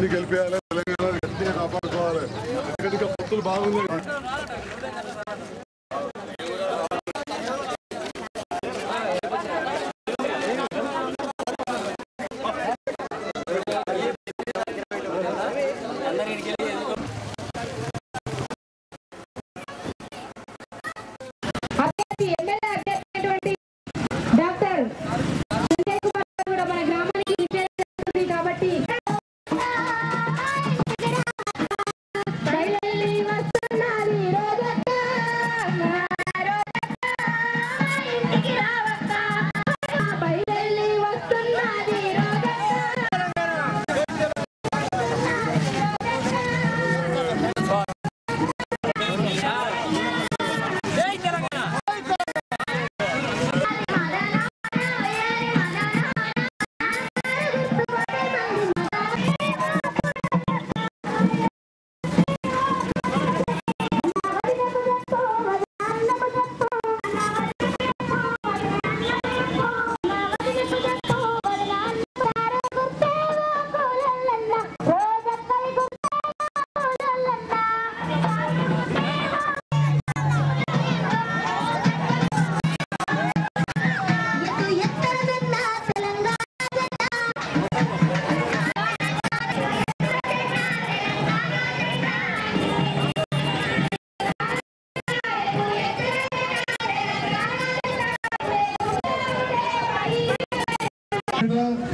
అన్ని గెలిపేయాలి, తెలంగాణ గట్టిగా కాపాడుకోవాలి. ఎందుకంటే పొత్తులు బాగున్నాయి.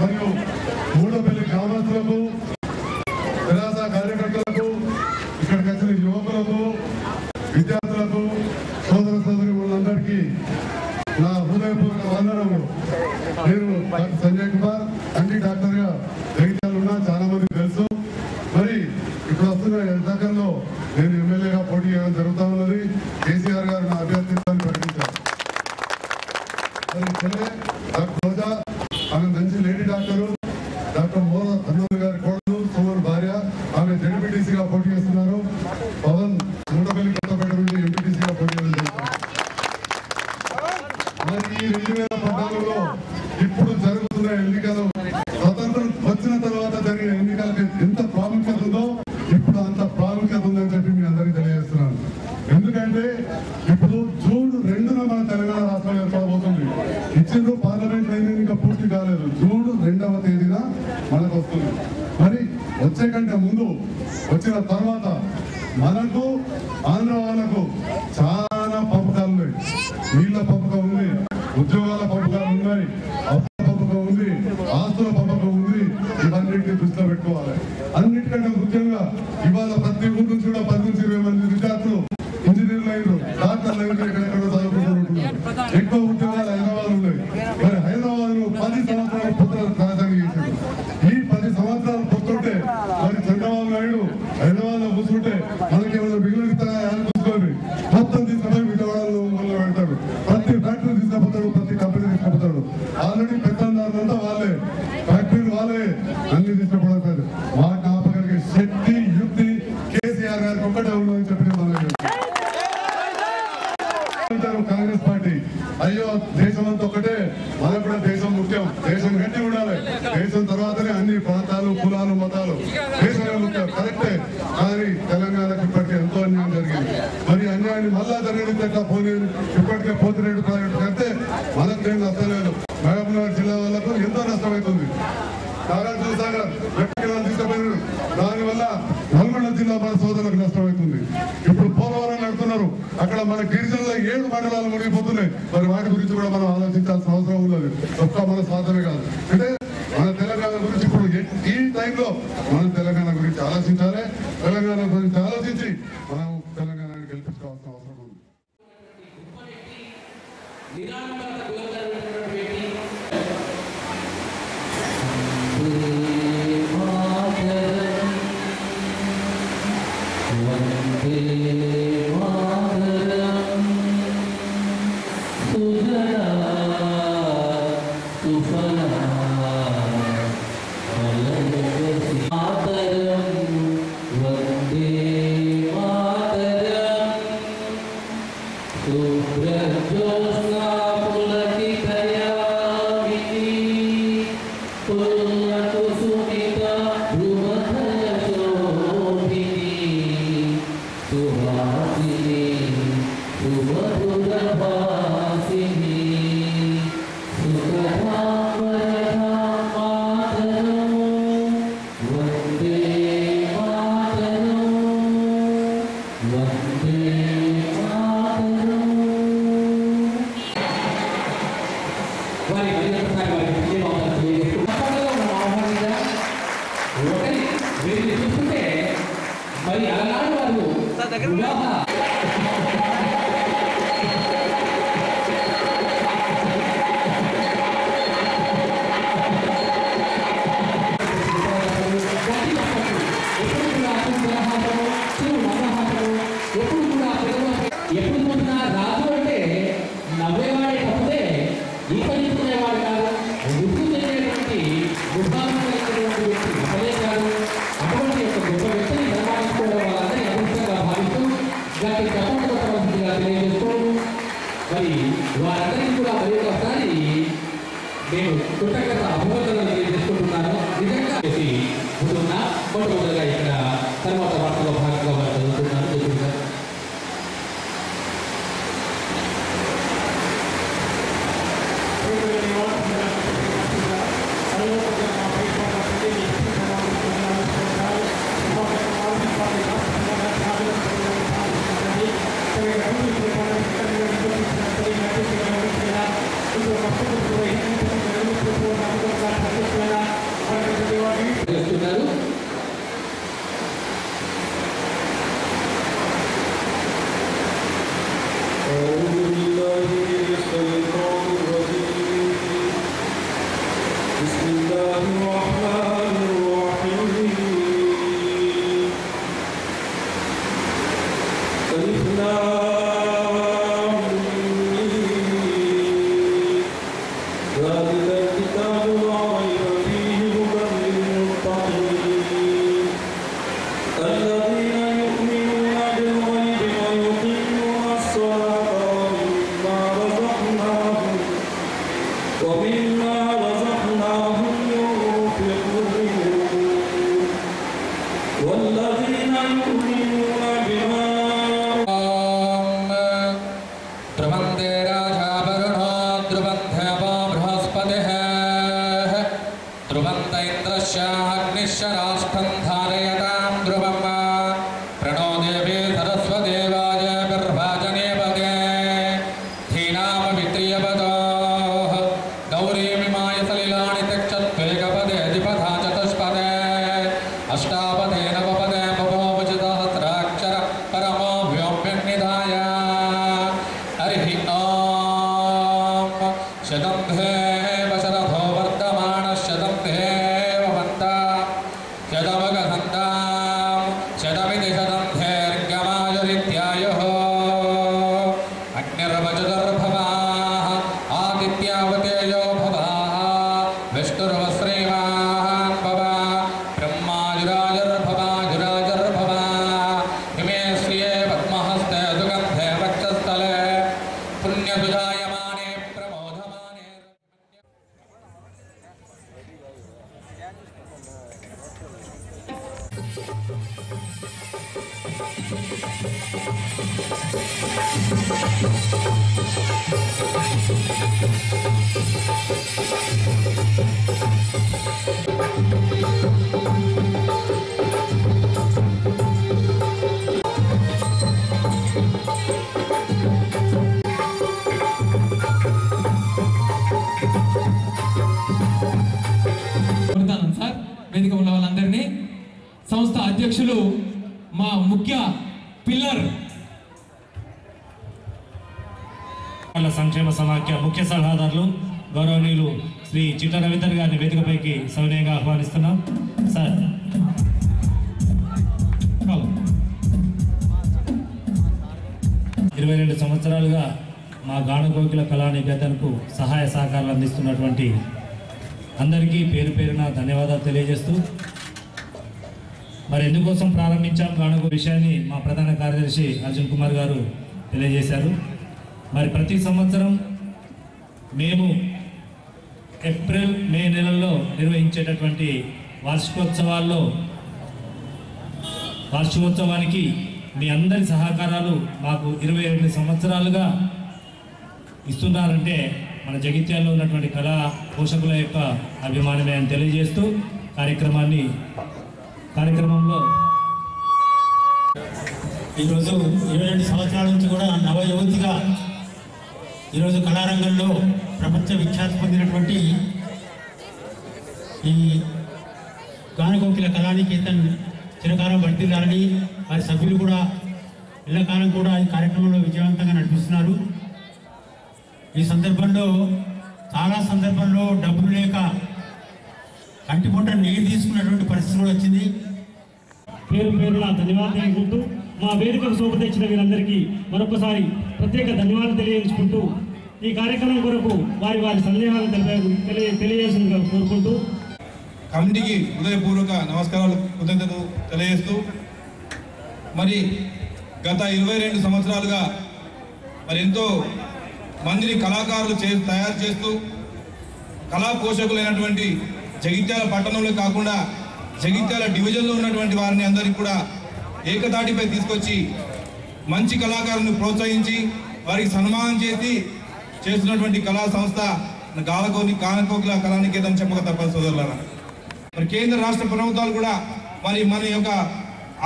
మరియు మూడోపల్లి గ్రామస్తులకు, తెరాస కార్యకర్తలకు, ఇక్కడికి వచ్చిన యువకులకు, విద్యార్థులకు, సోదర సోదరీమణులందరికీ నా హృదయపూర్వక వందనములు. నేను డాక్టర్ సంజయ్ కుమార్, కంటి డాక్టర్గా జగిత్యాలలో ఉన్నా, చాలా మంది తెలుసు. మరి ఇప్పుడు వస్తున్న ఎన్నికల్లో నేను ఎమ్మెల్యేగా పోటీ చేయడం జరుగుతూ ఉన్నది. కేసీఆర్ గారు నా అభ్యర్థిత్వాన్ని ప్రకటించారు. మరి చెల్లె డాక్టర్ రోజా, ఆమె మంచి లేడీ డాక్టరు. డాక్టర్ మోహన్ అన్నోల్ గారి కోడలు, సుమన్ భార్య, ఆమె జెడ్పీటీసీగా పోటీ చేస్తున్నారు. పవన్ మూడపల్లి కొత్తపేట నుండి ఎంపీటీసీగా పోటీ చేస్తున్నారు. మరి ఈ 2014లో ఇప్పుడు జరుగుతున్న ఎన్నికలు స్వతంత్రం వచ్చిన తర్వాత జరిగిన ఎన్నికలకు ఎంత ప్రాముఖ్యత ఉందో ఇప్పుడు అంత ప్రాముఖ్యత ఉందని చెప్పి మీ అందరికీ తెలియజేస్తున్నాను. ఎందుకంటే ఇప్పుడు జూన్ 2న మన తెలంగాణ రాష్ట్రం ఏర్పడబోతుంది. ఇచ్చిండ్రు, పార్లమెంట్ అయింది, ఇంకా పూర్తి కాలేదు. జూన్ 2వ తేదీన మనకు వస్తుంది. మరి వచ్చే కంటే ముందు, వచ్చిన తర్వాత మనకు ఆంధ్ర వాళ్ళకు చాలా పంపకాలు ఉన్నాయి. నీళ్ల పంపకం ఉంది, ఉద్యోగాల పంపకాలు ఉన్నాయి, అప్పుల పంపకం ఉంది, ఆస్తుల పంపకం ఉంది. ఇవన్నింటినీ దృష్టిలో పెట్టుకోవాలి. అన్నిటికంటే ముఖ్యంగా ఇవాళ ప్రతి ఊరు నుంచి కూడా 10 నుంచి 20 మంది విద్యార్థులు ఇంజనీర్లు అయినారు, డాక్టర్లు అయినారు, ఎక్కడెక్కడో చదువుకుంటున్నారు. ఎక్కువ ఉద్యోగాలు హైదరాబాద్ ఉన్నాయి. మరి హైదరాబాద్ లో 10 సంవత్సరాల పొత్తుల రాజధాని చేశారు. ఈ 10 సంవత్సరాలు పొత్తుంటే మరి చంద్రబాబు నాయుడు హైదరాబాద్ లో కూర్చుంటే మనకేమైనా మిగిలిన కూర్చోండి, మొత్తం తీసుకుపోయి విజయవాడలో మొదలు పెడతాడు. ప్రతి ఫ్యాక్టరీ తీసుకుపోతాడు, ప్రతి కంపెనీ తీసుకుపోతాడు. ఆల్రెడీ పెద్దంతా వాళ్ళే, ఫ్యాక్టరీలు వాళ్ళే, అన్ని తీసుకుపోతారు. వాటిని ఆపగలిగే శక్తి, యుక్తి కేసీఆర్ గారికి ఒక్కటే ఉందని చెప్పి కాంగ్రెస్ పార్టీ. అయ్యో దేశం అంతా ఒకటే, మనకు కూడా దేశం ముఖ్యం, దేశం గట్టి ఉండాలి, దేశం తర్వాతనే అన్ని ప్రాంతాలు, కులాలు, మతాలు, దేశమే ముఖ్యం. కరెక్టే. కానీ తెలంగాణకి ఇప్పటికే ఎంతో అన్యాయం జరిగింది. మరి అన్యాయాన్ని మళ్ళా జరిగితే పోనీ ఇప్పటికే పోతిరెడ్డి ప్రాజెక్టు కడితే మనకు ఏం నష్టం లేదు. మహబూబ్నగర్ జిల్లా వాళ్ళకు ఎంతో నష్టమవుతుంది. నాగార్జున సాగర్ తీసుకుపోయినారు, దానివల్ల నల్గొండ జిల్లా మన సోదరులకు నష్టమవుతుంది. ఇప్పుడు పోలవరం నడుతున్నారు, అక్కడ మన గిరిజనుల 7 మండలాలు మునిగిపోతున్నాయి. మరి వాటి గురించి కూడా మనం ఆలోచించాల్సిన అవసరం ఉన్నది. ఒక్క మన స్వార్థమే కాదు. అంటే మన తెలంగాణ గురించి ఇప్పుడు ఈ టైంలో మనం తెలంగాణ గురించి ఆలోచించాలి. తెలంగాణ గురించి ఆలోచించి మనం తెలంగాణని గెలిపించుకోవాల్సిన అవసరం ఉంది. Sumitha Brahma వారందరికీ కూడా మరి ఒకసారి నేను కృతజ్ఞత అభినందనలు తెలియజేసుకుంటున్నాను. నిజంగా ముందున్న మొట్టమొదటిగా ఇక్కడ తర్వాత వార్తలో భాగంగా వారు చదువుతున్నారు. వేదిక ఉన్న వాళ్ళందరినీ సంస్థ అధ్యక్షులు మా ముఖ్య పిల్లర్ సంక్షేమ సమాఖ్య ముఖ్య సలహాదారులు గౌరవనీయులు శ్రీ చిట్ట రవీందర్ గారిని వేదికపైకి సవినయంగా ఆహ్వానిస్తున్నాం. సార్ 22 సంవత్సరాలుగా మా గానకోకిల కళానికేతన్కు సహాయ సహకారాలు అందిస్తున్నటువంటి అందరికీ పేరు పేరున ధన్యవాదాలు తెలియజేస్తూ, మరి ఎందుకోసం ప్రారంభించాం గానకో విషయాన్ని మా ప్రధాన కార్యదర్శి అర్జున్ కుమార్ గారు తెలియజేశారు. మరి ప్రతి సంవత్సరం మేము ఏప్రిల్ మే నెలల్లో నిర్వహించేటటువంటి వార్షికోత్సవానికి మీ అందరి సహకారాలు మాకు 22 సంవత్సరాలుగా ఇస్తున్నారంటే మన జగిత్యాల్లో ఉన్నటువంటి కళా పోషకుల యొక్క అభిమానమే అని తెలియజేస్తూ కార్యక్రమంలో ఈరోజు 22 సంవత్సరాల నుంచి కూడా నవ యువతిగా ఈరోజు కళారంగంలో ప్రపంచ విఖ్యాతి పొందినటువంటి ఈ గానకోకిల కళానికేతన్ చిరకాలం వర్ధిల్లాలని వారి సభ్యులు కూడా ఇళ్ళకాలం కూడా ఈ కార్యక్రమంలో విజయవంతంగా నడిపిస్తున్నారు. ఈ సందర్భంలో చాలా సందర్భంలో డబ్బులు లేక కంటిపొట్ట నీరు తీసుకున్నటువంటి పరిస్థితి కూడా వచ్చింది. పేరు పేరున ధన్యవాదాలు తెలుపుకుంటూ మా వేదికకు శోభ తెచ్చిన వీరందరికీ మరొకసారి ప్రత్యేక ధన్యవాదాలు తెలియజేసుకుంటూ ఈ కార్యక్రమం కొరకు వారి సందేహాలు తెలియజేసిందిగా కోరుకుంటూ కమిటీకి హృదయపూర్వక నమస్కారాలు కృతజ్ఞతలు తెలియజేస్తూ మరి గత 22 సంవత్సరాలుగా మరి ఎంతో మందిని కళాకారులు తయారు చేస్తూ కళా పోషకులైనటువంటి జగిత్యాల పట్టణంలో కాకుండా జగిత్యాల డివిజన్లో ఉన్నటువంటి వారిని అందరికీ కూడా ఏకతాటిపై తీసుకొచ్చి మంచి కళాకారులను ప్రోత్సహించి వారికి సన్మానం చేస్తున్నటువంటి కళా సంస్థ కానకోకిల కళానికేతన్ చెప్పక తప్పదు సోదరులారా. మరి కేంద్ర రాష్ట్ర ప్రభుత్వాలు కూడా మరి మన యొక్క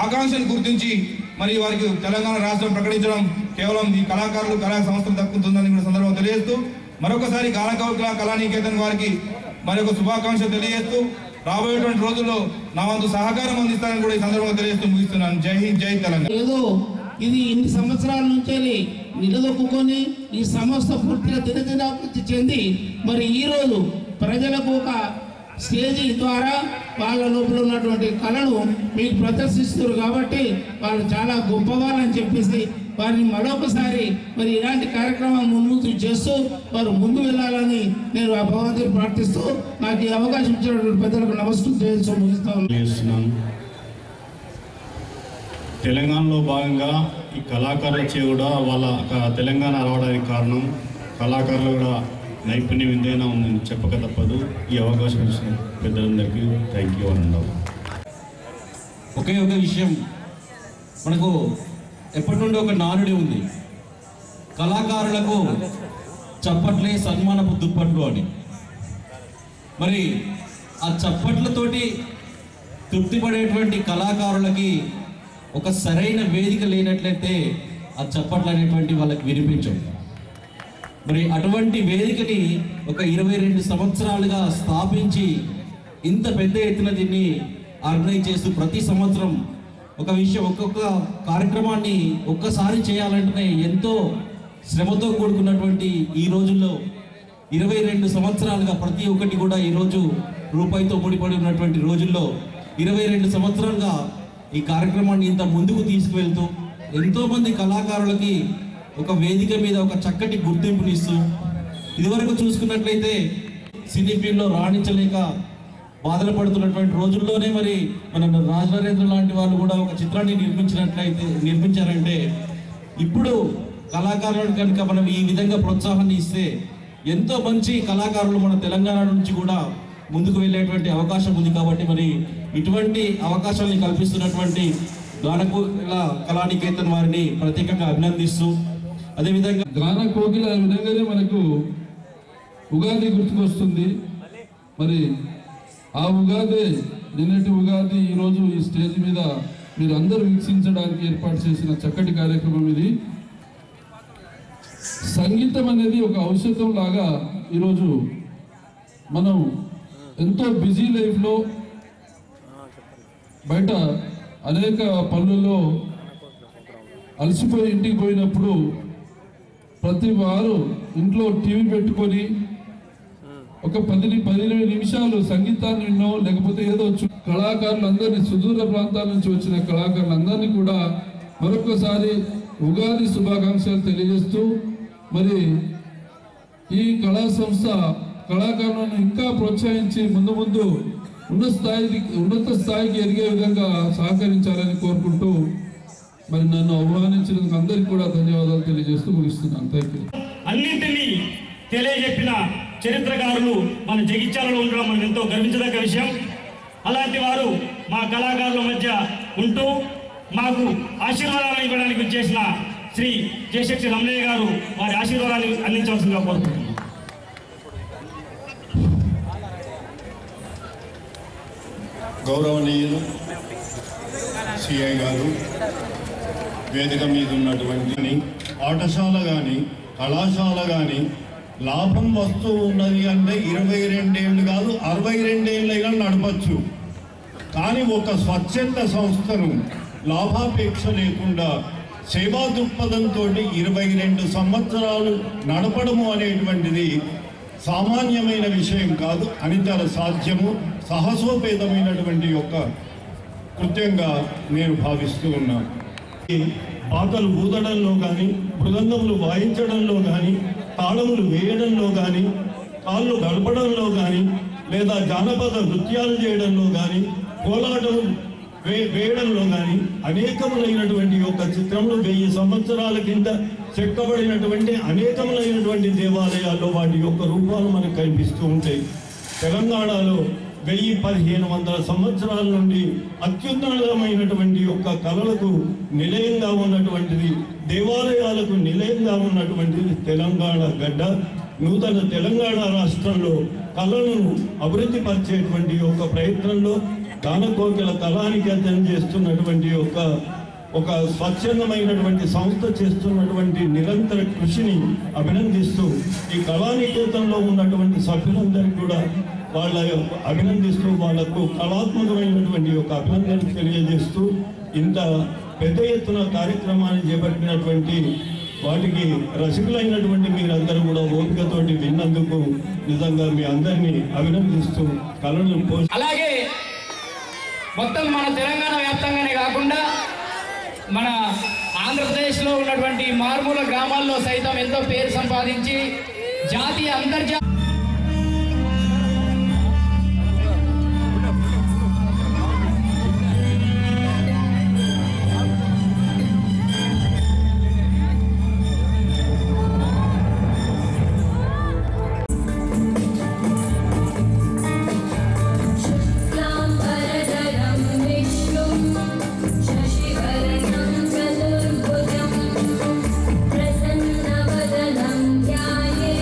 ఆకాంక్షను గుర్తించి మరి వారికి తెలంగాణ రాష్ట్రం ప్రకటించడం కేవలం ఈ కళాకారులు కళా సంస్థలు దక్కుతుందని కూడా సందర్భంగా తెలియజేస్తూ మరొకసారి కానకోకిల కళానికేతన్ వారికి మరి ఒక శుభాకాంక్షలు తెలియజేస్తూ రాబోయేటువంటి రోజుల్లో నా వంతు సహకారం అందిస్తానని కూడా ఈ సందర్భంగా తెలియజేస్తూ ముగిస్తున్నాను. జై హింద్, జై తెలంగాణ. ఏదో ఇది ఇన్ని సంవత్సరాల నుంచి నిలదొక్కుని ఈ సంస్థ పూర్తిగా దినదినాభివృద్ధి చెంది మరి ఈరోజు ప్రజలకు ఒక స్టేజీ ద్వారా వాళ్ళ లోపల ఉన్నటువంటి కళను మీకు ప్రదర్శిస్తారు కాబట్టి వాళ్ళు చాలా గొప్పవాళ్ళని చెప్పేసి వారిని మరొకసారి మరి ఇలాంటి కార్యక్రమం ముందు చేస్తూ వారు ముందు వెళ్ళాలని నేను ఆ భగవంతుని ప్రార్థిస్తూ నాకు ఈ అవకాశం ఇచ్చినటువంటి పెద్దలకు నమస్కారం ముగిస్తాను. తెలంగాణలో భాగంగా ఈ కళాకారుల కూడా వాళ్ళ తెలంగాణ రావడానికి కారణం కళాకారులు కూడా నైపుణ్యం ఎంతైనా ఉందని చెప్పక తప్పదు. ఈ అవకాశం ఇచ్చిన పెద్దలందరికీ థ్యాంక్ యూ అన్నావు. ఒకే ఒక విషయం, మనకు ఎప్పటి నుండి ఒక నానుడి ఉంది, కళాకారులకు చప్పట్లే సన్మానపు దుప్పట్లు అని. మరి ఆ చప్పట్లతోటి తృప్తి పడేటువంటి కళాకారులకి ఒక సరైన వేదిక లేనట్లయితే ఆ చప్పట్లు అనేటువంటి వాళ్ళకి వినిపించవు. మరి అటువంటి వేదికని ఒక 22 సంవత్సరాలుగా స్థాపించి ఇంత పెద్ద ఎత్తున దీన్ని ఆర్గనైజ్ చేస్తూ ప్రతి సంవత్సరం ఒక్కొక్క కార్యక్రమాన్ని ఒక్కసారి చేయాలంటేనే ఎంతో శ్రమతో కూడుకున్నటువంటి ఈ రోజుల్లో 22 సంవత్సరాలుగా ప్రతి ఒక్కటి కూడా ఈరోజు రూపాయితో ముడిపడి ఉన్నటువంటి రోజుల్లో 22 సంవత్సరాలుగా ఈ కార్యక్రమాన్ని ఇంత ముందుకు తీసుకువెళ్తూ ఎంతోమంది కళాకారులకి ఒక వేదిక మీద ఒక చక్కటి గుర్తింపునిస్తూ ఇదివరకు చూసుకున్నట్లయితే సినీ ఫీల్డ్లో రాణించలేక బాధలు పడుతున్నటువంటి రోజుల్లోనే మరి మన రాజనరేంద్ర లాంటి వాళ్ళు కూడా ఒక చిత్రాన్ని నిర్మించారంటే ఇప్పుడు కళాకారులను కనుక మనం ఈ విధంగా ప్రోత్సాహాన్ని ఇస్తే ఎంతో మంచి కళాకారులు మన తెలంగాణ నుంచి కూడా ముందుకు వెళ్ళేటువంటి అవకాశం ఉంది. కాబట్టి మరి ఇటువంటి అవకాశాలను కల్పిస్తున్నటువంటి గానకోకిల కళానికేతన్ వారిని ప్రత్యేకంగా అభినందిస్తూ అదేవిధంగా గానకోకిల విధంగానే మనకు ఉగాది గుర్తుకొస్తుంది. మరి ఆ ఉగాది నిన్నటి ఉగాది ఈరోజు ఈ స్టేజ్ మీద మీరు అందరూ వీక్షించడానికి ఏర్పాటు చేసిన చక్కటి కార్యక్రమం ఇది. సంగీతం అనేది ఒక ఔషధం లాగా ఈరోజు మనం ఎంతో బిజీ లైఫ్లో బయట అనేక పనులలో అలసిపోయి ఇంటికి పోయినప్పుడు ప్రతి వారు ఇంట్లో టీవీ పెట్టుకొని ఒక 10 నిమిషాలు సంగీతాన్ని విన్నో లేకపోతే ఏదో కళాకారులందరినీ సుదూర ప్రాంతాల నుంచి వచ్చిన కళాకారులందరినీ కూడా మరొకసారి ఉగాది శుభాకాంక్షలు తెలియజేస్తూ మరి ఈ కళా సంస్థ కళాకారులను ఇంకా ప్రోత్సహించి ముందు ఉన్నత స్థాయికి ఎదిగే విధంగా సహకరించాలని కోరుకుంటూ మరి నన్ను ఆహ్వానించినందుకు అందరికీ కూడా ధన్యవాదాలు తెలియజేస్తూ ముగిస్తున్నాను. Thank you. అన్నింటినీ తెలియజెప్పిన చరిత్రకారులు మన జగిత్యాలలో ఉండడం మనం ఎంతో గర్వించదగ్గ విషయం. అలాంటి వారు మా కళాకారుల మధ్య ఉంటూ మాకు ఆశీర్వాదాలు ఇవ్వడానికి చేసిన శ్రీ జయశక్తి రమణయ్య గారు వారి ఆశీర్వాదాన్ని అందించవలసిందిగా కోరుకుంటున్నాం. గౌరవనీయులు సిఐ గారు, వేదిక మీద ఉన్నటువంటి పాఠశాల కానీ కళాశాల కానీ లాభం వస్తూ ఉన్నది అంటే 22 ఏళ్ళు కాదు 62 ఏళ్ళైనా నడపచ్చు. కానీ ఒక స్వచ్ఛంద సంస్థను లాభాపేక్ష లేకుండా సేవా దృక్పథంతో 22 సంవత్సరాలు నడపడము అనేటువంటిది సామాన్యమైన విషయం కాదు, అనితర సాధ్యము, సాహసోపేతమైనటువంటి యొక్క కృత్యంగా నేను భావిస్తూ ఉన్నాను. పాటలు ఊదడంలో కానీ, మృదంగములు వాయించడంలో కానీ, తాళములు వేయడంలో కానీ, కాళ్ళు గడపడంలో కానీ, లేదా జానపద నృత్యాలు చేయడంలో కానీ, కోలాటం వేయడంలో కానీ అనేకములైనటువంటి యొక్క చిత్రంలో 1000 సంవత్సరాల కింద చెక్కబడినటువంటి అనేకములైనటువంటి దేవాలయాల్లో వాటి యొక్క రూపాలు మనకు కనిపిస్తూ ఉంటాయి. తెలంగాణలో 1000-1500 సంవత్సరాల నుండి అత్యున్నతమైనటువంటి యొక్క కళలకు నిలయంగా ఉన్నటువంటిది, దేవాలయాలకు నిలయంగా ఉన్నటువంటిది తెలంగాణ గడ్డ. నూతన తెలంగాణ రాష్ట్రంలో కళలను అభివృద్ధి పరిచేటువంటి యొక్క ప్రయత్నంలో గానకోకిల కళానికేతనం చేస్తున్నటువంటి ఒక స్వచ్ఛందమైనటువంటి సంస్థ చేస్తున్నటువంటి నిరంతర కృషిని అభినందిస్తూ, ఈ కళానికేతనంలో ఉన్నటువంటి సభ్యులందరికీ కూడా అభినందిస్తూ, వాళ్లకు కళాత్మకమైనటువంటి యొక్క అభినందనలు తెలియజేస్తూ, ఇంత పెద్ద ఎత్తున కార్యక్రమాన్ని చేపట్టినటువంటి వాటికి రసికులైనటువంటి మీరందరూ కూడా ఓపికతోటి విన్నందుకు నిజంగా మీ అందరినీ అభినందిస్తూ కళను అలాగే మొత్తం మన తెలంగాణ వ్యాప్తంగానే కాకుండా మన ఆంధ్రప్రదేశ్లో ఉన్నటువంటి మారుమూల గ్రామాల్లో సైతం ఎంతో పేరు సంపాదించి జాతీయ అంతర్జాతీయ ప్రసన్నవదనం ధ్యాయే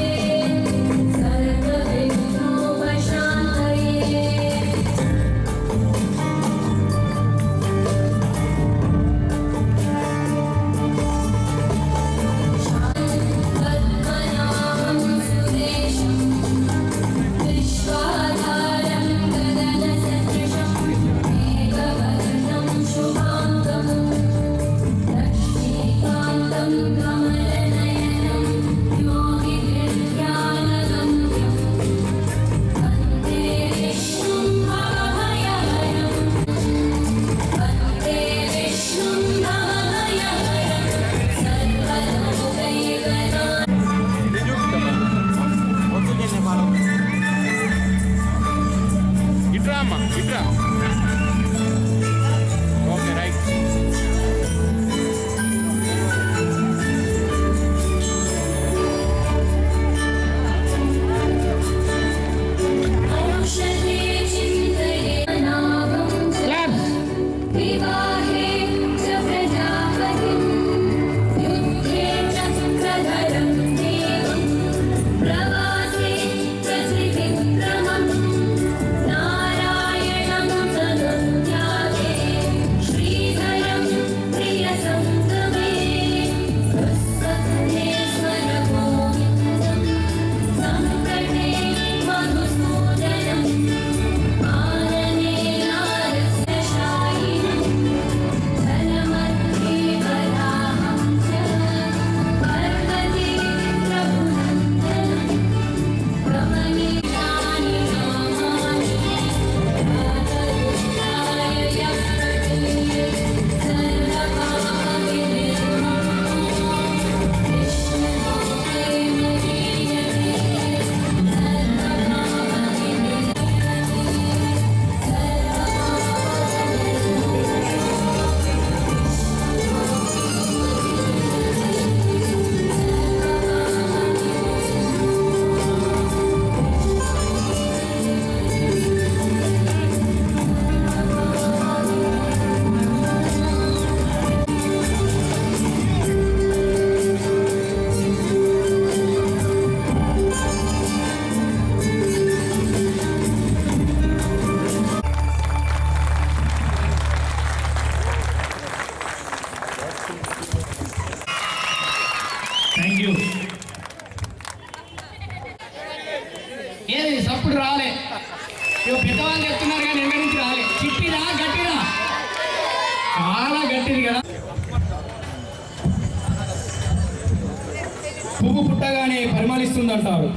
పరిమళిస్తుంది అంటారు.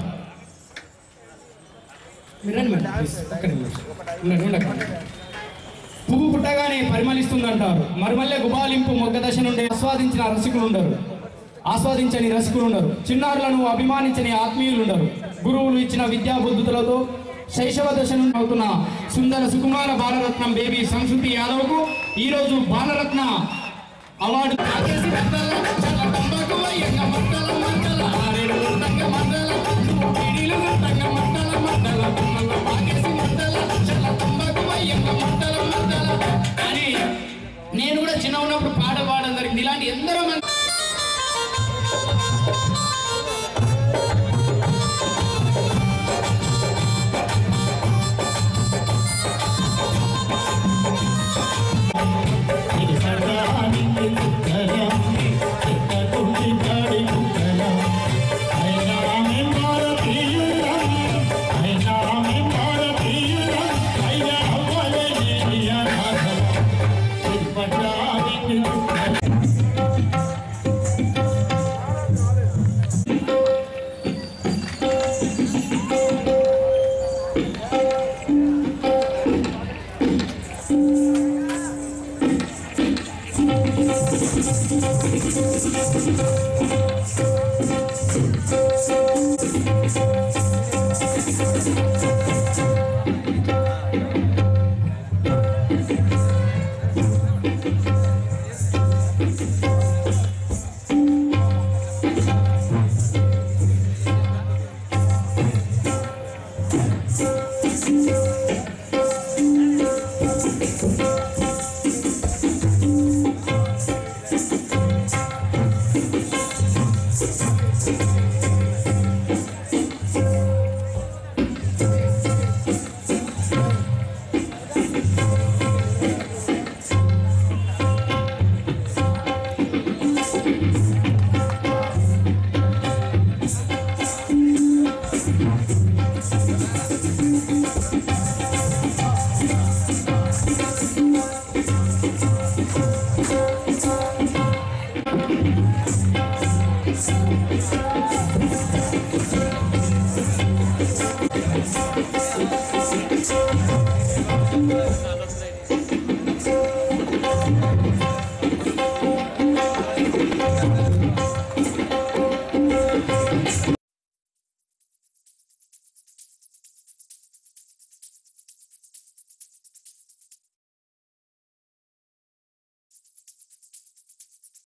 పువ్వు పుట్టగానే పరిమళిస్తుంది అంటారు. మరుమల్లె గుబాలింపు మొగ్గ దశ నుండి ఆస్వాదించని రసికులు ఉండరు. చిన్నారులను అభిమానించని ఆత్మీయులు ఉండరు. గురువులు ఇచ్చిన విద్యా బుద్ధులతో శైశవ దశ నుండి అవుతున్న సుందర సుకుమార బాలరత్నం బేబీ సంస్కృతి యాదవ్కు ఈరోజు బాలరత్న అవార్డు అని నేను కూడా చిన్న ఉన్నప్పుడు పాట పాడడం జరిగింది. ఇలాంటి ఎందరో మంది